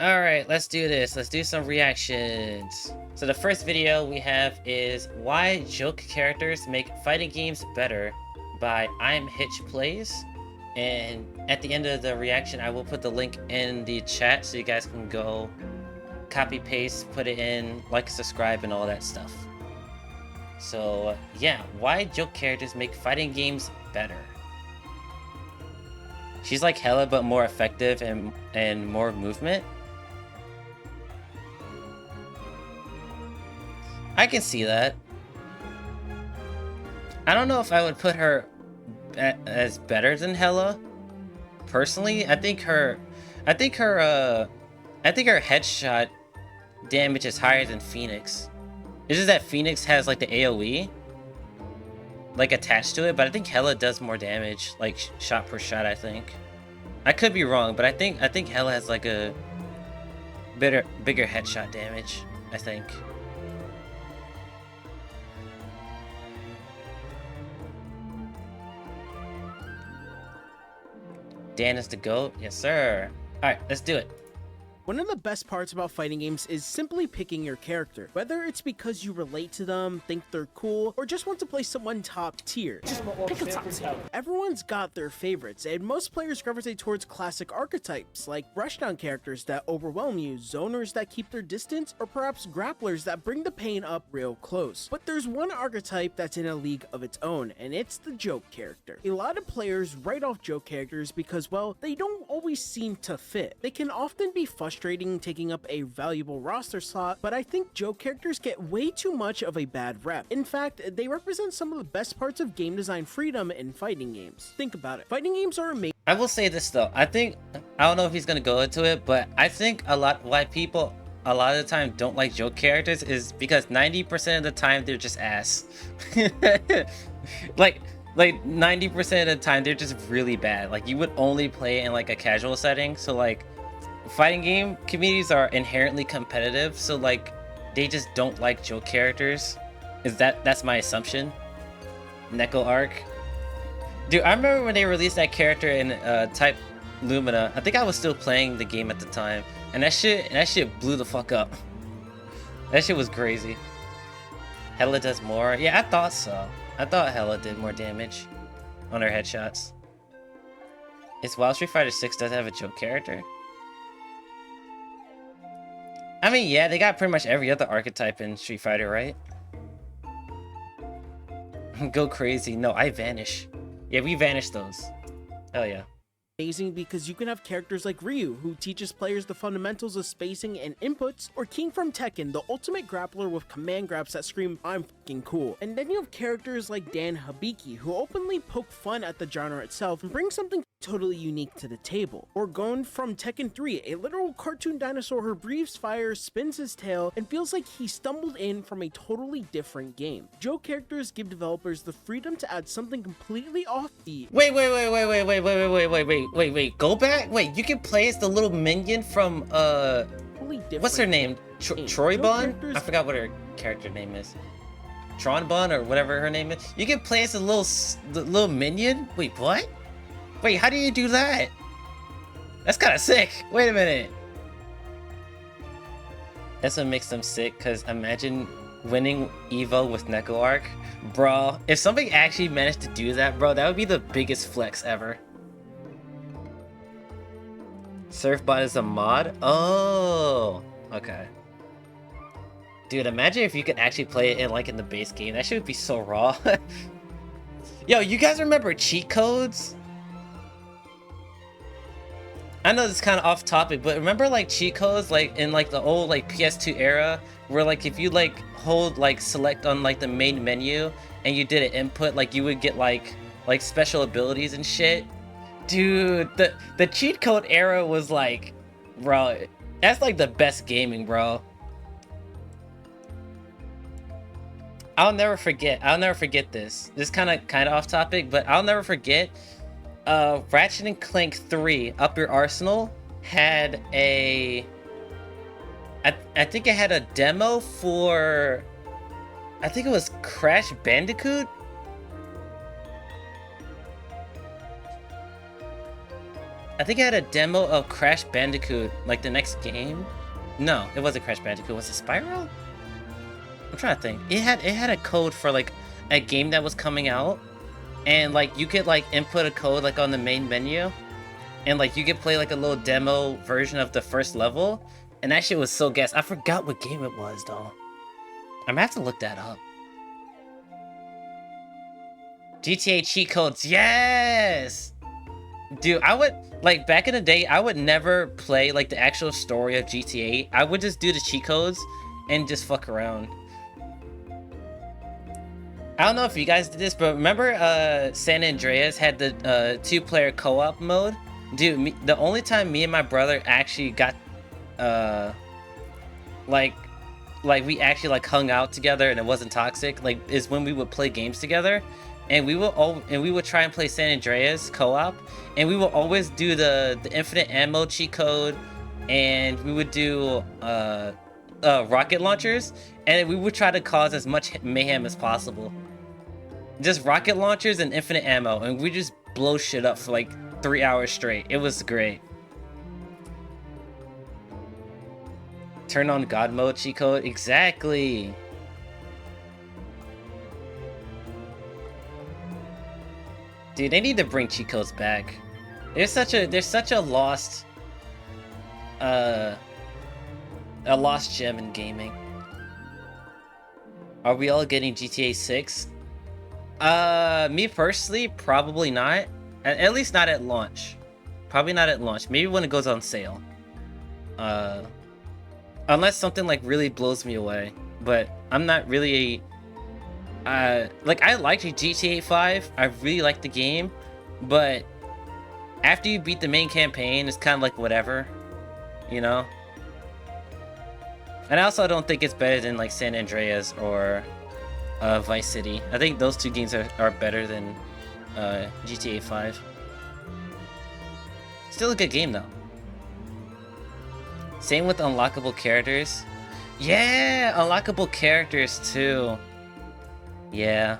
Alright, let's do this. Let's do some reactions. So the first video we have is Why Joke Characters Make Fighting Games Better by I'm Hitch Plays. And at the end of the reaction, I will put the link in the chat so you guys can go copy paste, put it in, like, subscribe, and all that stuff. So yeah, why joke characters make fighting games better? She's like Hella but more effective and more movement. I can see that. I don't know if I would put her as better than Hella. Personally, I think her headshot damage is higher than Phoenix. It's just that Phoenix has like the AoE like attached to it, but I think Hella does more damage, like shot per shot, I think. I could be wrong, but I think Hella has like a bigger headshot damage, I think. Dan is the GOAT? Yes, sir. Alright, let's do it. One of the best parts about fighting games is simply picking your character. Whether it's because you relate to them, think they're cool, or just want to play someone top tier. Pick a top tier. Everyone's got their favorites, and most players gravitate towards classic archetypes, like rushdown characters that overwhelm you, zoners that keep their distance, or perhaps grapplers that bring the pain up real close. But there's one archetype that's in a league of its own, and it's the joke character. A lot of players write off joke characters because, well, they don't always seem to fit. They can often be frustrating taking up a valuable roster slot, but I think joke characters get way too much of a bad rep. In fact, they represent some of the best parts of game design freedom in fighting games. Think about it. Fighting games are amazing. I will say this though. I don't know if he's gonna go into it, but I think why people a lot of the time don't like joke characters is because 90% of the time they're just ass. like 90% of the time they're just really bad. Like you would only play in like a casual setting, so like fighting game communities are inherently competitive, so like they just don't like joke characters. That's my assumption. Neko arc. Dude, I remember when they released that character in Type Lumina. I think I was still playing the game at the time, and that shit blew the fuck up. That shit was crazy. Hella does more. Yeah, I thought so. I thought Hella did more damage on her headshots. It's Wild Street Fighter 6 does have a joke character. I mean, yeah, they got pretty much every other archetype in Street Fighter, right? Go crazy. No, I vanish. Yeah, we vanish those. Hell yeah. Amazing because you can have characters like Ryu, who teaches players the fundamentals of spacing and inputs, or King from Tekken, the ultimate grappler with command grabs that scream, "I'm fucking cool." And then you have characters like Dan Hibiki, who openly poke fun at the genre itself and bring something totally unique to the table. Or Gon from Tekken 3, a literal cartoon dinosaur who breathes fire, spins his tail, and feels like he stumbled in from a totally different game. Joke characters give developers the freedom to add something completely offbeat. Wait. Go back? Wait, you can play as the little minion from, what's her name? Troybon? I forgot what her character name is. Tronbon or whatever her name is. You can play as the little minion? Wait, what? Wait, how do you do that? That's kind of sick. Wait a minute. That's what makes them sick, because imagine winning Evo with Neko Arc. Bro, if somebody actually managed to do that, bro, that would be the biggest flex ever. Surfbot is a mod? Oh, okay. Dude, imagine if you could actually play it in the base game. That shit would be so raw. Yo, you guys remember cheat codes? I know this is kind of off topic, but remember like cheat codes like in like the old like PS2 era, where like if you like hold like select on like the main menu and you did an input, like you would get like special abilities and shit. Dude, the cheat code era was like, bro, that's like the best gaming, bro. I'll never forget this. This is kind of off topic, but I'll never forget. Ratchet and Clank 3 Up Your Arsenal had I think it had a demo for, I think it was Crash Bandicoot. I think I had a demo of Crash Bandicoot, like the next game. No, it wasn't Crash Bandicoot. Was it Spiral? I'm trying to think. It had a code for like a game that was coming out, and like you could like input a code like on the main menu, and like you could play like a little demo version of the first level, and that shit was so gas. I forgot what game it was though. I'm gonna have to look that up. GTA cheat codes, yes! Dude, I would, like, back in the day, I would never play, like, the actual story of GTA. I would just do the cheat codes and just fuck around. I don't know if you guys did this, but remember San Andreas had the 2-player co-op mode? Dude, the only time me and my brother actually got, like we actually, like, hung out together and it wasn't toxic, like, is when we would play games together. And we would try and play San Andreas co-op, and we will always do the infinite ammo cheat code, and we would do rocket launchers, and we would try to cause as much mayhem as possible. Just rocket launchers and infinite ammo, and we just blow shit up for like 3 hours straight. It was great. Turn on God mode cheat code, exactly. Dude, they need to bring cheat codes back. There's such a lost gem in gaming. Are we all getting GTA 6? Me personally, probably not. At least not at launch. Probably not at launch. Maybe when it goes on sale. Unless something like really blows me away. But I'm not really like, I liked GTA 5. I really liked the game, but after you beat the main campaign, it's kind of like whatever, you know? And I also don't think it's better than like San Andreas or Vice City. I think those two games are better than GTA 5. Still a good game though. Same with unlockable characters. Yeah, unlockable characters too. Yeah.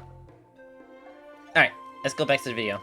Alright, let's go back to the video.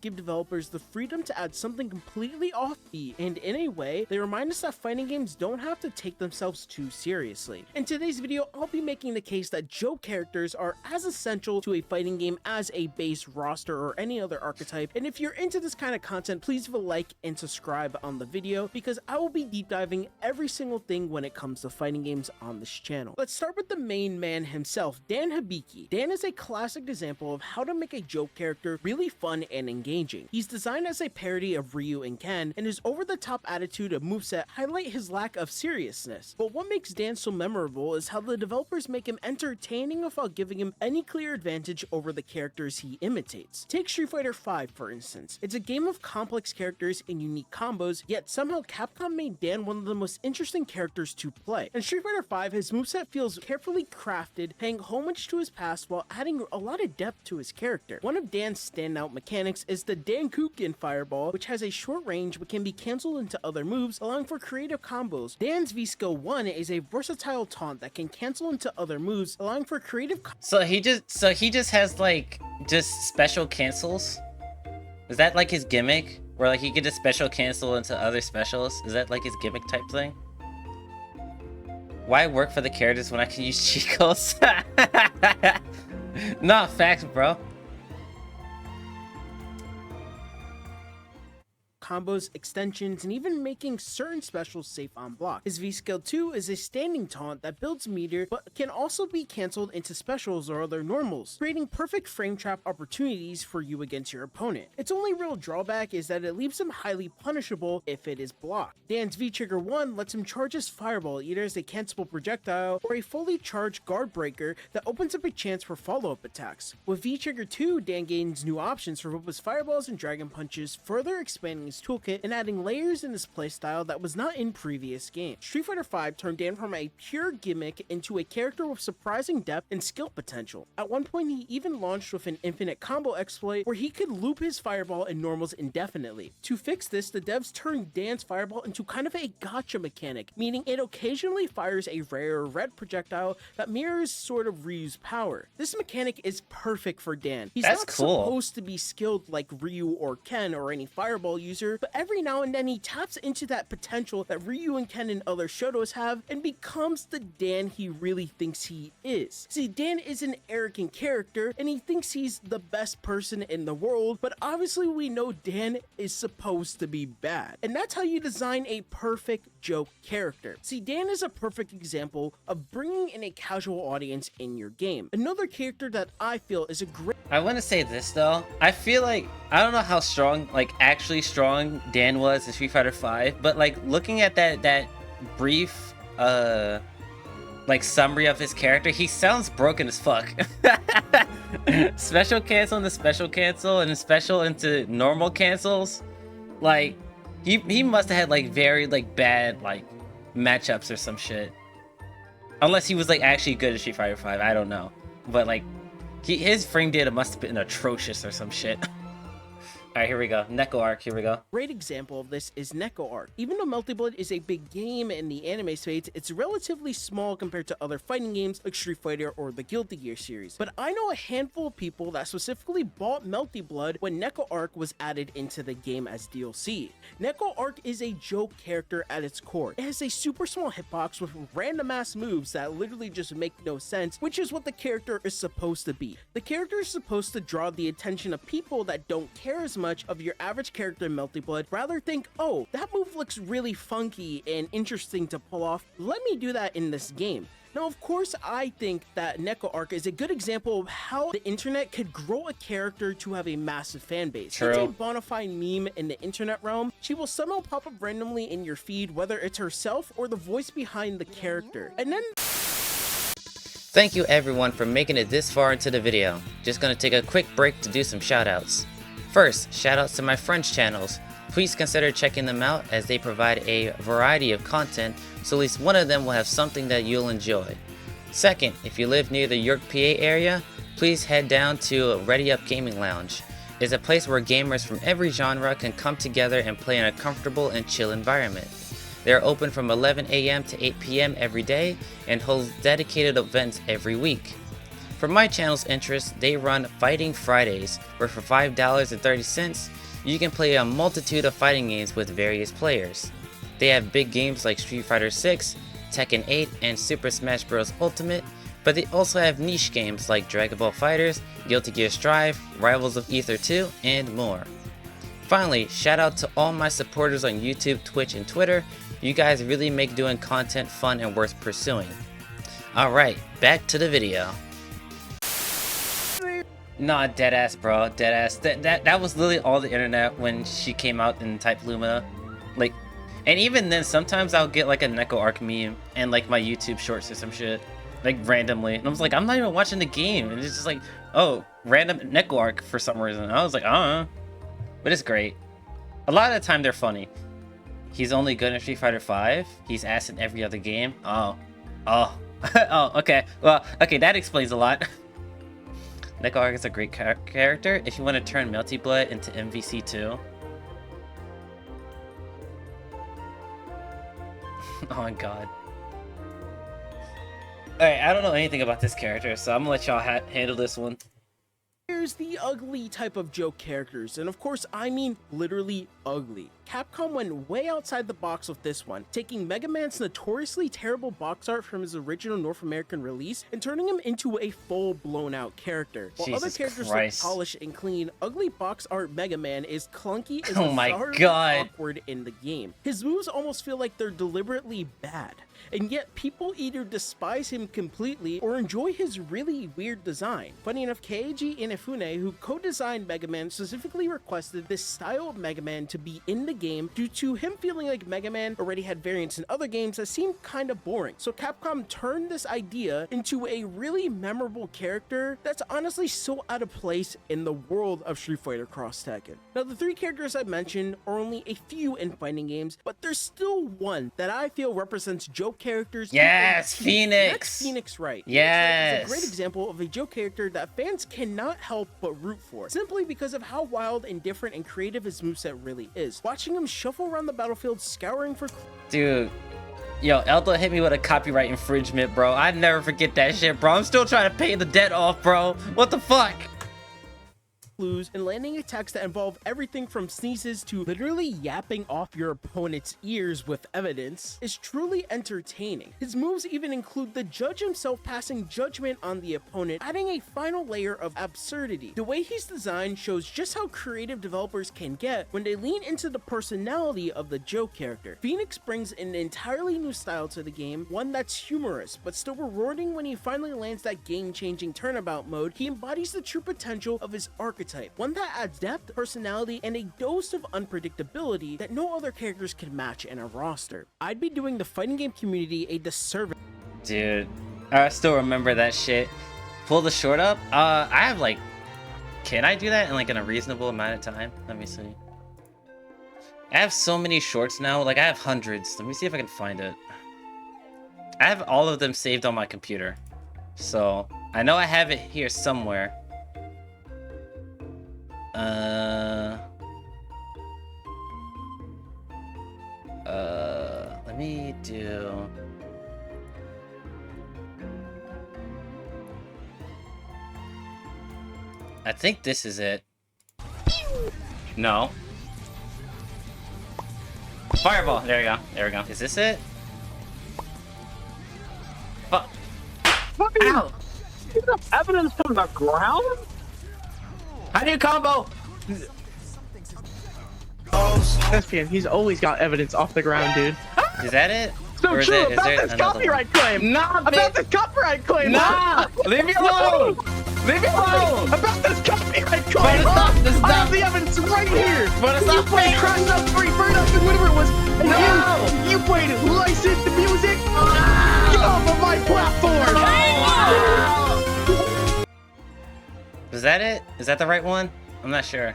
Give developers the freedom to add something completely offbeat, and in a way, they remind us that fighting games don't have to take themselves too seriously. In today's video, I'll be making the case that joke characters are as essential to a fighting game as a base roster or any other archetype, and if you're into this kind of content, please leave a like and subscribe on the video, because I will be deep diving every single thing when it comes to fighting games on this channel. Let's start with the main man himself, Dan Hibiki. Dan is a classic example of how to make a joke character really fun and engaging. He's designed as a parody of Ryu and Ken, and his over-the-top attitude and moveset highlight his lack of seriousness. But what makes Dan so memorable is how the developers make him entertaining without giving him any clear advantage over the characters he imitates. Take Street Fighter V for instance. It's a game of complex characters and unique combos, yet somehow Capcom made Dan one of the most interesting characters to play. In Street Fighter V, his moveset feels carefully crafted, paying homage to his past while adding a lot of depth to his character. One of Dan's standout mechanics is the Dankuken Fireball, which has a short range but can be cancelled into other moves, allowing for creative combos. Dan's V-Skill 1 is a versatile taunt that can cancel into other moves, allowing for creative So he just has like just special cancels? Is that like his gimmick? Where like he could just special cancel into other specials? Is that like his gimmick type thing? Why work for the characters when I can use cheat codes? Nah, facts, bro. combos, extensions, and even making certain specials safe on block. His V-Skill 2 is a standing taunt that builds meter, but can also be cancelled into specials or other normals, creating perfect frame trap opportunities for you against your opponent. Its only real drawback is that it leaves him highly punishable if it is blocked. Dan's V-Trigger 1 lets him charge his fireball either as a cancelable projectile or a fully charged guard breaker that opens up a chance for follow-up attacks. With V-Trigger 2, Dan gains new options for both his fireballs and dragon punches, further expanding his his toolkit and adding layers in his playstyle that was not in previous games. Street Fighter V turned Dan from a pure gimmick into a character with surprising depth and skill potential. At one point, he even launched with an infinite combo exploit where he could loop his fireball and normals indefinitely. To fix this, the devs turned Dan's fireball into kind of a gotcha mechanic, meaning it occasionally fires a rare red projectile that mirrors sort of Ryu's power. This mechanic is perfect for Dan. He's not supposed to be skilled like Ryu or Ken or any fireball user, but every now and then he taps into that potential that Ryu and Ken and other Shotos have and becomes the Dan he really thinks he is. See, Dan is an arrogant character and he thinks he's the best person in the world, but obviously we know Dan is supposed to be bad. And that's how you design a perfect joke character. See, Dan is a perfect example of bringing in a casual audience in your game. Another character that I feel is a great... I want to say this though. I feel like, I don't know how strong, like actually strong Dan was in Street Fighter V, but like looking at that brief like summary of his character, he sounds broken as fuck. Special cancel into special cancel and special into normal cancels. Like he must have had like very like bad like matchups or some shit. Unless he was like actually good at Street Fighter V, I don't know. But like his frame data must have been atrocious or some shit. Alright, here we go. Neko Arc, here we go. Great example of this is Neko Arc. Even though Melty Blood is a big game in the anime space, it's relatively small compared to other fighting games like Street Fighter or the Guilty Gear series. But I know a handful of people that specifically bought Melty Blood when Neko Arc was added into the game as DLC. Neko Arc is a joke character at its core. It has a super small hitbox with random ass moves that literally just make no sense, which is what the character is supposed to be. The character is supposed to draw the attention of people that don't care as much of your average character in Melty Blood, rather think, oh, that move looks really funky and interesting to pull off, let me do that in this game. Now, of course, I think that Neko Arc is a good example of how the internet could grow a character to have a massive fan base. True. It's a bona fide meme in the internet realm. She will somehow pop up randomly in your feed, whether it's herself or the voice behind the character. And then... Thank you everyone for making it this far into the video. Just gonna take a quick break to do some shoutouts. First, shoutouts to my friends' channels. Please consider checking them out as they provide a variety of content, so at least one of them will have something that you'll enjoy. Second, if you live near the York, PA area, please head down to Ready Up Gaming Lounge. It's a place where gamers from every genre can come together and play in a comfortable and chill environment. They are open from 11 AM to 8 PM every day and hold dedicated events every week. For my channel's interest, they run Fighting Fridays, where for $5.30, you can play a multitude of fighting games with various players. They have big games like Street Fighter 6, Tekken 8, and Super Smash Bros. Ultimate, but they also have niche games like Dragon Ball FighterZ, Guilty Gear Strive, Rivals of Ether 2, and more. Finally, shout out to all my supporters on YouTube, Twitch, and Twitter. You guys really make doing content fun and worth pursuing. Alright, back to the video. Nah, deadass, bro, deadass. That was literally all the internet when she came out in Type Lumina. Like, and even then, sometimes I'll get like a Neko Arc meme and like my YouTube shorts or some shit, like randomly. And I was like, I'm not even watching the game, and it's just like, oh, random Neko Arc for some reason. And I was like, but it's great. A lot of the time they're funny. He's only good in Street Fighter V. He's ass in every other game. Oh, okay. Well, okay, that explains a lot. Neko Arc is a great character if you want to turn Melty Blood into MVC2. Oh my god. Alright, I don't know anything about this character, so I'm gonna let y'all handle this one. Here's the ugly type of joke characters, and of course I mean literally ugly. Capcom went way outside the box with this one, taking Mega Man's notoriously terrible box art from his original North American release and turning him into a full blown out character. While other characters look polished and clean, ugly box art Mega Man is clunky and awkward in the game. His moves almost feel like they're deliberately bad, and yet people either despise him completely or enjoy his really weird design. Funny enough, KAG in a Inafune, who co-designed Mega Man, specifically requested this style of Mega Man to be in the game due to him feeling like Mega Man already had variants in other games that seemed kind of boring. So Capcom turned this idea into a really memorable character that's honestly so out of place in the world of Street Fighter Cross Tekken. Now, the 3 characters I mentioned are only a few in fighting games, but there's still one that I feel represents Joe characters. Yes, Phoenix. That's Phoenix Wright. Yes. It's a great example of a Joe character that fans cannot help but root for, simply because of how wild and different and creative his moveset really is. Watching him shuffle around the battlefield scouring for... Dude. Yo, Eldo hit me with a copyright infringement, bro. I'd never forget that shit, bro. I'm still trying to pay the debt off, bro. What the fuck? And landing attacks that involve everything from sneezes to literally yapping off your opponent's ears with evidence is truly entertaining. His moves even include the judge himself passing judgment on the opponent, adding a final layer of absurdity. The way he's designed shows just how creative developers can get when they lean into the personality of the Joe character. Phoenix brings an entirely new style to the game, one that's humorous but still rewarding. When he finally lands that game-changing turnabout mode, he embodies the true potential of his archetype. One that adds depth, personality, and a dose of unpredictability that no other characters can match in a roster. I'd be doing the fighting game community a disservice. Dude, I still remember that shit. Pull the short up? I have like... Can I do that in like in a reasonable amount of time? Let me see. I have so many shorts now. Like I have hundreds. Let me see if I can find it. I have all of them saved on my computer. So, I know I have it here somewhere. Let me do... I think this is it. No. Fireball! There we go. There we go. Is this it? Fuck. Ow! Evidence from the ground? How do you combo? Thespian, he's always got evidence off the ground, dude. Is that it? So Or is true it- is about there this another copyright claim! Nah, About this copyright claim! Nah! Leave me alone! Leave me alone! About this copyright But claim! it's not- it's I not- have the evidence right here! But it's You not played fair. Crash Up 3, Burn Up, and whatever it was, and No! you played licensed music! Get off of my platform! Was that it? Is that the right one? I'm not sure.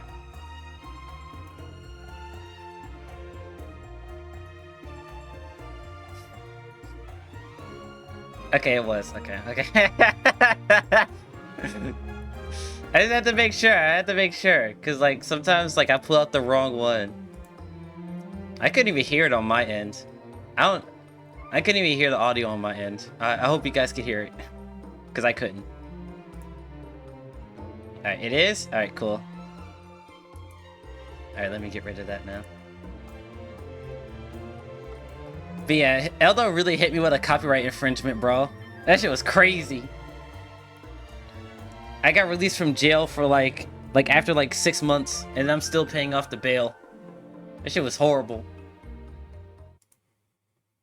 Okay, it was. Okay, okay. I just had to make sure. I had to make sure. Because, like, sometimes, like, I pull out the wrong one. I couldn't even hear it on my end. I couldn't even hear the audio on my end. I hope you guys could hear it. Because I couldn't. Alright, it is? Alright, cool. Alright, let me get rid of that now. But yeah, Eldo really hit me with a copyright infringement, bro. That shit was crazy. I got released from jail for like after like 6 months, and I'm still paying off the bail. That shit was horrible.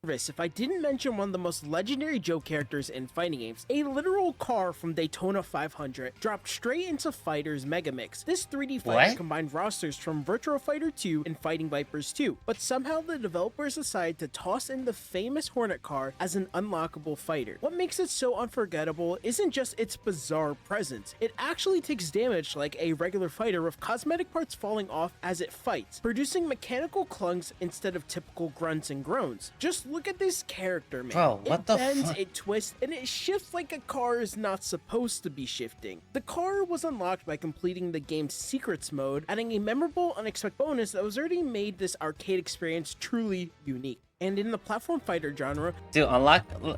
If I didn't mention one of the most legendary Joe characters in fighting games, a literal car from Daytona 500 dropped straight into Fighter's Mega Mix. This 3D fighter What? combined rosters from Virtua Fighter 2 and Fighting Vipers 2, but somehow the developers decided to toss in the famous Hornet car as an unlockable fighter. What makes it so unforgettable isn't just its bizarre presence, it actually takes damage like a regular fighter with cosmetic parts falling off as it fights, producing mechanical clunks instead of typical grunts and groans. Just look at this character, man. Bro, what it the bends, fuck? it twists, and it shifts like a car is not supposed to be shifting. The car was unlocked by completing the game's secrets mode, adding a memorable, unexpected bonus that was already made this arcade experience truly unique. And in the platform fighter genre, Dude,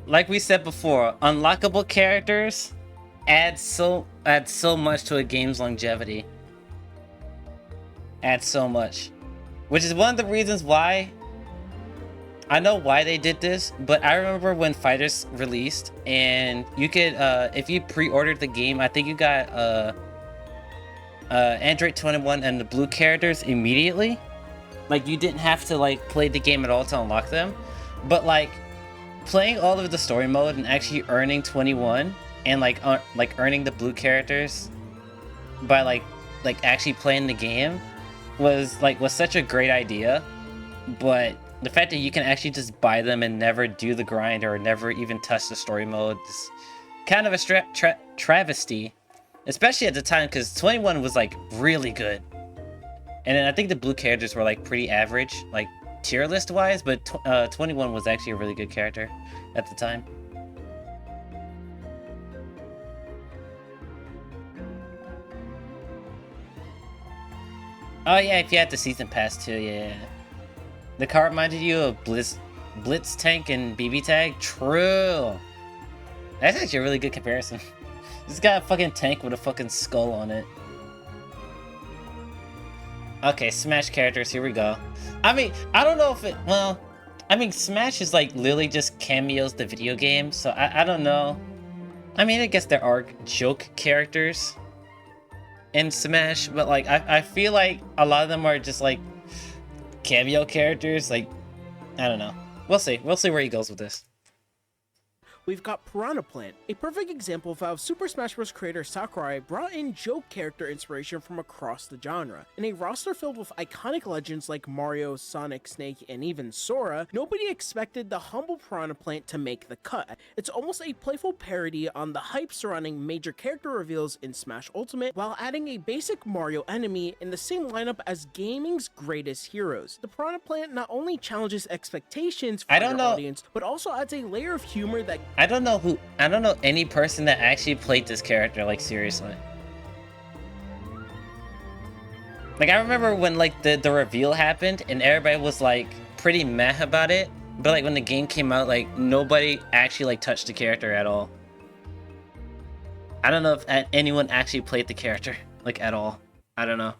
like we said before, unlockable characters add so much to a game's longevity. Add so much. Which is one of the reasons why I know why they did this, but I remember when Fighters released, and you could, if you pre-ordered the game, I think you got Android 21 and the blue characters immediately. Like, you didn't have to like play the game at all to unlock them, but like playing all of the story mode and actually earning 21 and like earning the blue characters by like actually playing the game was such a great idea, but the fact that you can actually just buy them and never do the grind or never even touch the story mode is kind of a travesty, especially at the time, because 21 was like really good, and then I think the blue characters were like pretty average, like tier list wise, but 21 was actually a really good character at the time. Oh yeah, if you had the season pass too, yeah. The car reminded you of Blitz Tank and BB Tag? True! That's actually a really good comparison. This got a fucking tank with a fucking skull on it. Okay, Smash characters, here we go. I mean, I don't know if it, well, I mean, Smash is like literally just cameos the video game, so I don't know. I mean, I guess there are joke characters in Smash, but like, I feel like a lot of them are just like cameo characters, like, I don't know. We'll see where he goes with this. We've got Piranha Plant, a perfect example of how Super Smash Bros. Creator Sakurai brought in joke character inspiration from across the genre. In a roster filled with iconic legends like Mario, Sonic, Snake, and even Sora, nobody expected the humble Piranha Plant to make the cut. It's almost a playful parody on the hype surrounding major character reveals in Smash Ultimate, while adding a basic Mario enemy in the same lineup as gaming's greatest heroes. The Piranha Plant not only challenges expectations for your audience, but also adds a layer of humor that I don't know any person that actually played this character, like, seriously. Like, I remember when, like, the reveal happened and everybody was, like, pretty meh about it, but, like, when the game came out, like, nobody actually, like, touched the character at all. I don't know if anyone actually played the character, like, at all. I don't know.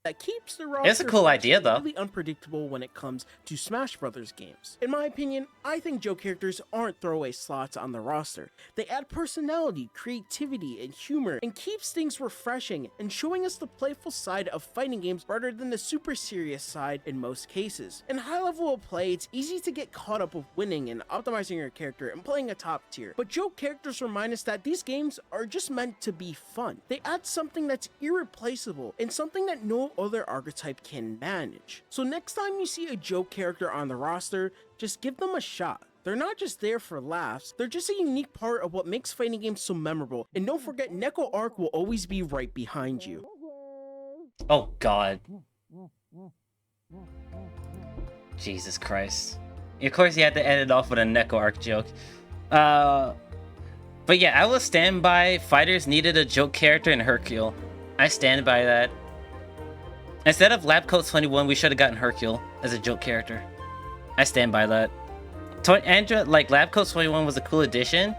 That keeps the roster it's a cool idea, though. Really unpredictable when it comes to Smash Brothers games. In my opinion, I think joke characters aren't throwaway slots on the roster. They add personality, creativity, and humor, and keeps things refreshing and showing us the playful side of fighting games rather than the super serious side in most cases. In high level of play, it's easy to get caught up with winning and optimizing your character and playing a top tier, but joke characters remind us that these games are just meant to be fun. They add something that's irreplaceable and something that no other archetype can manage. So next time you see a joke character on the roster, just give them a shot. They're not just there for laughs, they're just a unique part of what makes fighting games so memorable. And don't forget, Neko Arc will always be right behind you. Oh god. Jesus Christ. Of course you had to end it off with a Neko Arc joke. But yeah, I will stand by fighters needed a joke character in Hercule. I stand by that. Instead of Lab Coat 21, we should have gotten Hercule as a joke character. I stand by that. Like, Lab Coat 21 was a cool addition,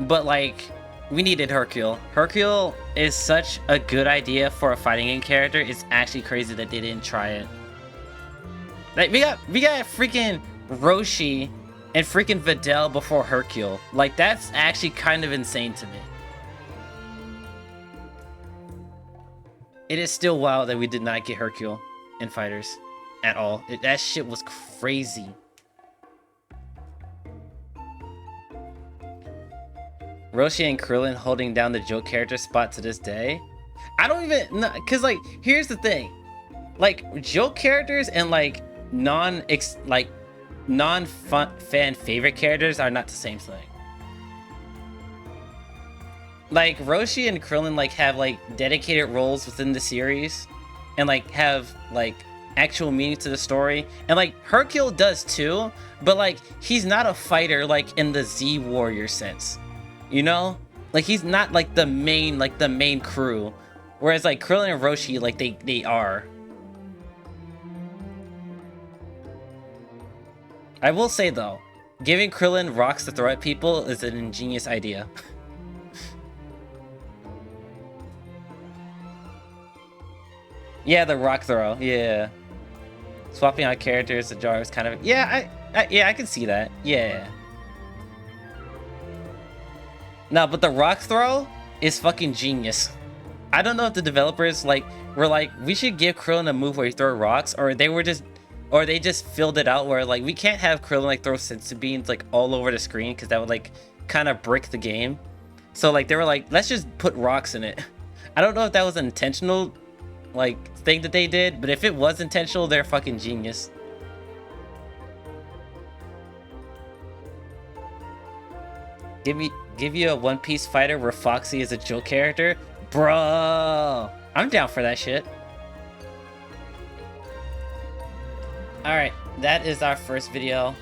but, like, we needed Hercule. Hercule is such a good idea for a fighting game character. It's actually crazy that they didn't try it. Like, we got freaking Roshi and freaking Videl before Hercule. Like, that's actually kind of insane to me. It is still wild that we did not get Hercule in Fighters at all. That shit was crazy. Roshi and Krillin holding down the joke character spot to this day. I don't even know, cause like, here's the thing, like joke characters and like non-fan favorite characters are not the same thing. Like, Roshi and Krillin, like, have, like, dedicated roles within the series and, like, have, like, actual meaning to the story. And, like, Hercule does, too, but, like, he's not a fighter, like, in the Z Warrior sense, you know? Like, he's not, like, the main crew. Whereas, like, Krillin and Roshi, like, they are. I will say, though, giving Krillin rocks to throw at people is an ingenious idea. Yeah, the rock throw. Yeah, swapping out characters, the jar is kind of. Yeah, I can see that. Yeah. No, but the rock throw is fucking genius. I don't know if the developers were like, we should give Krillin a move where he throw rocks, or they just filled it out where like we can't have Krillin like throw senzu beans like all over the screen because that would like kind of brick the game. So like they were like, let's just put rocks in it. I don't know if that was an intentional, like, thing that they did, but if it was intentional, they're fucking genius. Give you a One Piece fighter where Foxy is a joke character? Bro, I'm down for that shit. Alright, that is our first video.